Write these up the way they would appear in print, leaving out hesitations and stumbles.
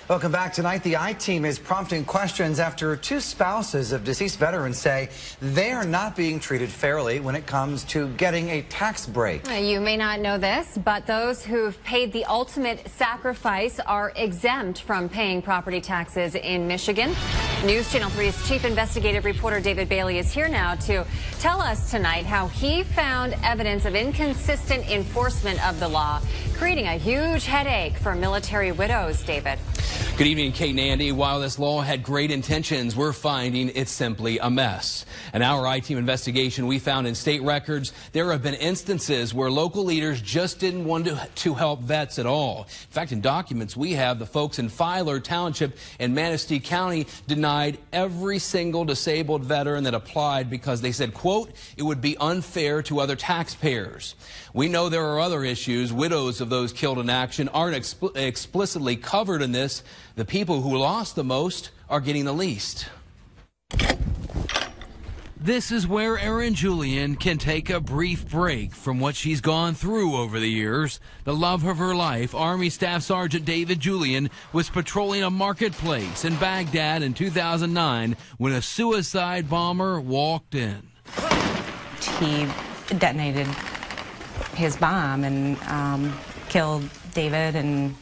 Welcome back. Tonight, the I-Team is prompting questions after two spouses of deceased veterans say they are not being treated fairly when it comes to getting a tax break. You may not know this, but those who've paid the ultimate sacrifice are exempt from paying property taxes in Michigan. News Channel 3's chief investigative reporter David Bailey is here now to tell us tonight how he found evidence of inconsistent enforcement of the law, creating a huge headache for military widows. David. Good evening, Kate and Andy. While this law had great intentions, we're finding it's simply a mess. In our I-Team investigation, we found in state records there have been instances where local leaders just didn't want to help vets at all. In fact, in documents we have, the folks in Filer Township in Manistee County denied every single disabled veteran that applied because they said, quote, it would be unfair to other taxpayers. We know there are other issues. Widows of those killed in action aren't explicitly covered in this. The people who lost the most are getting the least. This is where Erin Julian can take a brief break from what she's gone through over the years. The love of her life, Army Staff Sergeant David Julian, was patrolling a marketplace in Baghdad in 2009 when a suicide bomber walked in. He detonated his bomb and killed David and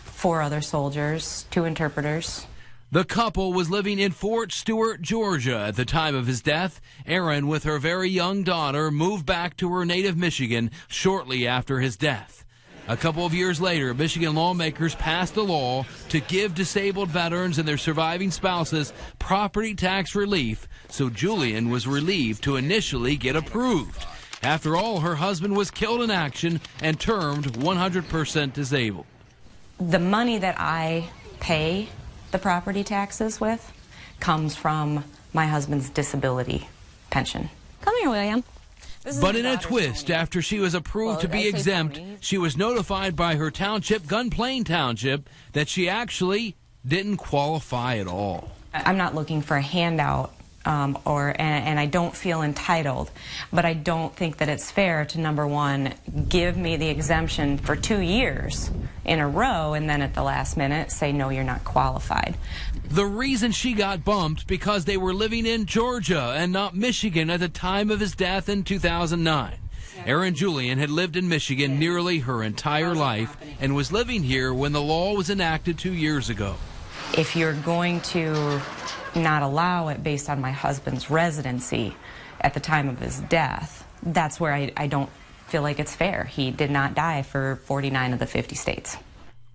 4 other soldiers, 2 interpreters. The couple was living in Fort Stewart, Georgia at the time of his death. Erin, with her very young daughter, moved back to her native Michigan shortly after his death. A couple of years later, Michigan lawmakers passed a law to give disabled veterans and their surviving spouses property tax relief, so Julian was relieved to initially get approved. After all, her husband was killed in action and termed 100% disabled. The money that I pay the property taxes with comes from my husband's disability pension. Come here, William. But in a twist, after she was approved to be exempt, she was notified by her township, Gunplain Township, that she actually didn't qualify at all. I'm not looking for a handout. And I don't feel entitled, but I don't think that it's fair to, number one, give me the exemption for 2 years in a row and then at the last minute say, no, you're not qualified. The reason she got bumped because they were living in Georgia and not Michigan at the time of his death in 2009. Erin Julian had lived in Michigan nearly her entire life and was living here when the law was enacted 2 years ago. If you're going to not allow it based on my husband's residency at the time of his death, that's where I don't feel like it's fair. He did not die for 49 of the 50 states.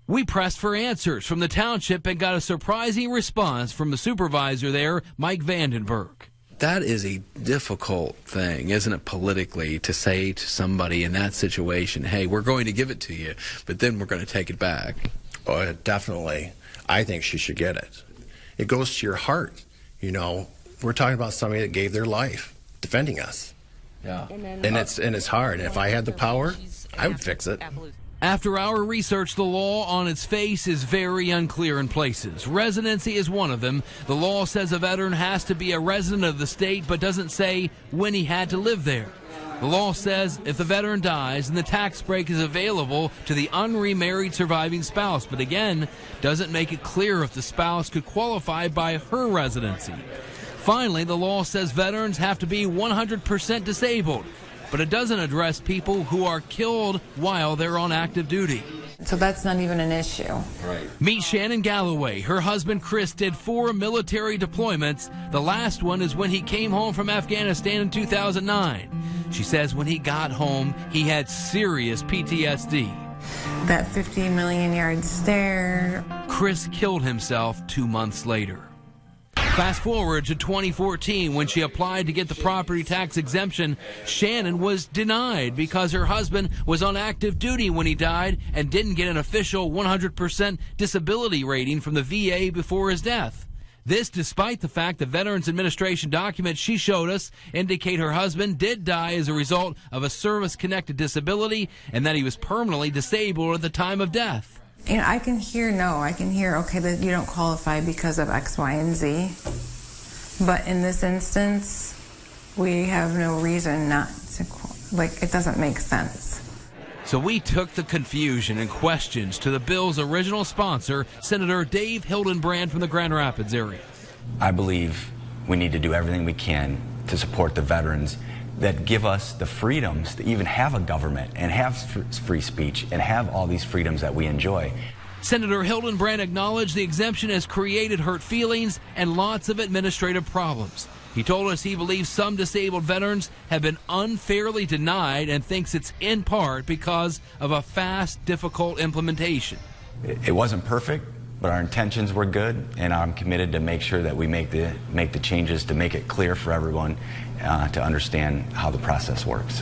We pressed for answers from the township and got a surprising response from the supervisor there, Mike Vandenberg. That is a difficult thing, isn't it, politically, to say to somebody in that situation, hey, we're going to give it to you, but then we're going to take it back. Oh, definitely. I think she should get it. It goes to your heart. You know, we're talking about somebody that gave their life defending us. Yeah. And it's hard. And if I had the power, I would fix it. After our research, the law on its face is very unclear in places. Residency is one of them. The law says a veteran has to be a resident of the state, but doesn't say when he had to live there. The law says if the veteran dies, then the tax break is available to the unremarried surviving spouse, but again, doesn't make it clear if the spouse could qualify by her residency. Finally, the law says veterans have to be 100% disabled, but it doesn't address people who are killed while they're on active duty. So that's not even an issue. Right. Meet Shannon Galloway. Her husband Chris did 4 military deployments. The last one is when he came home from Afghanistan in 2009. She says when he got home, he had serious PTSD. That 50 million yard stare. Chris killed himself 2 months later. Fast forward to 2014 when she applied to get the property tax exemption. Shannon was denied because her husband was on active duty when he died and didn't get an official 100% disability rating from the VA before his death. This despite the fact the Veterans Administration documents she showed us indicate her husband did die as a result of a service-connected disability and that he was permanently disabled at the time of death. You know, I can hear okay, that you don't qualify because of X, Y, and Z. But in this instance, we have no reason not to, it doesn't make sense. So we took the confusion and questions to the bill's original sponsor, Senator Dave Hildenbrand from the Grand Rapids area. I believe we need to do everything we can to support the veterans that give us the freedoms to even have a government and have free speech and have all these freedoms that we enjoy. Senator Hildenbrand acknowledged the exemption has created hurt feelings and lots of administrative problems. He told us he believes some disabled veterans have been unfairly denied and thinks it's in part because of a fast, difficult implementation. It wasn't perfect, but our intentions were good, and I'm committed to make sure that we make the changes to make it clear for everyone to understand how the process works.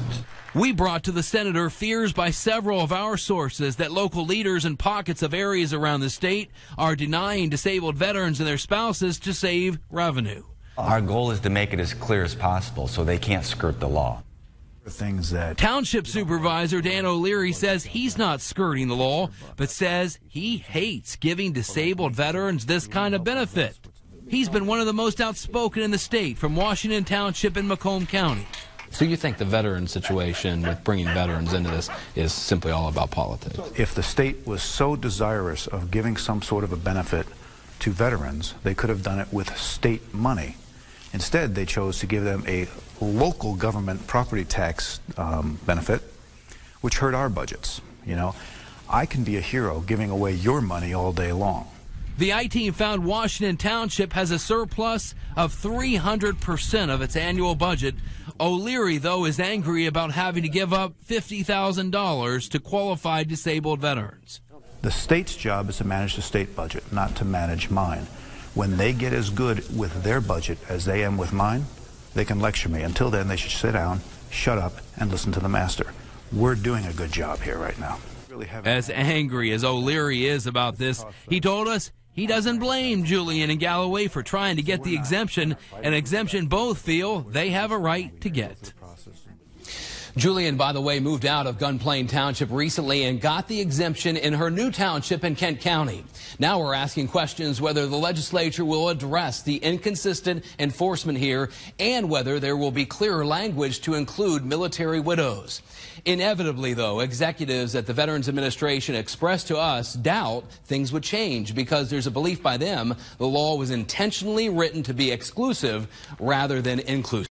We brought to the senator fears by several of our sources that local leaders in pockets of areas around the state are denying disabled veterans and their spouses to save revenue. Our goal is to make it as clear as possible so they can't skirt the law. Township Supervisor Dan O'Leary says he's not skirting the law, but says he hates giving disabled veterans this kind of benefit. He's been one of the most outspoken in the state from Washington Township in Macomb County. So you think the veteran situation with bringing veterans into this is simply all about politics? If the state was so desirous of giving some sort of a benefit to veterans, they could have done it with state money. Instead, they chose to give them a local government property tax benefit, which hurt our budgets. You know, I can be a hero giving away your money all day long. The I-Team found Washington Township has a surplus of 300% of its annual budget. O'Leary, though, is angry about having to give up $50,000 to qualified disabled veterans. The state's job is to manage the state budget, not to manage mine. When they get as good with their budget as they am with mine, they can lecture me. Until then, they should sit down, shut up, and listen to the master. We're doing a good job here right now. As angry as O'Leary is about this, he told us he doesn't blame Julian and Galloway for trying to get the exemption, an exemption both feel they have a right to get. Julian, by the way, moved out of Gun Plain Township recently and got the exemption in her new township in Kent County. Now we're asking questions whether the legislature will address the inconsistent enforcement here and whether there will be clearer language to include military widows. Inevitably, though, executives at the Veterans Administration expressed to us doubt things would change because there's a belief by them the law was intentionally written to be exclusive rather than inclusive.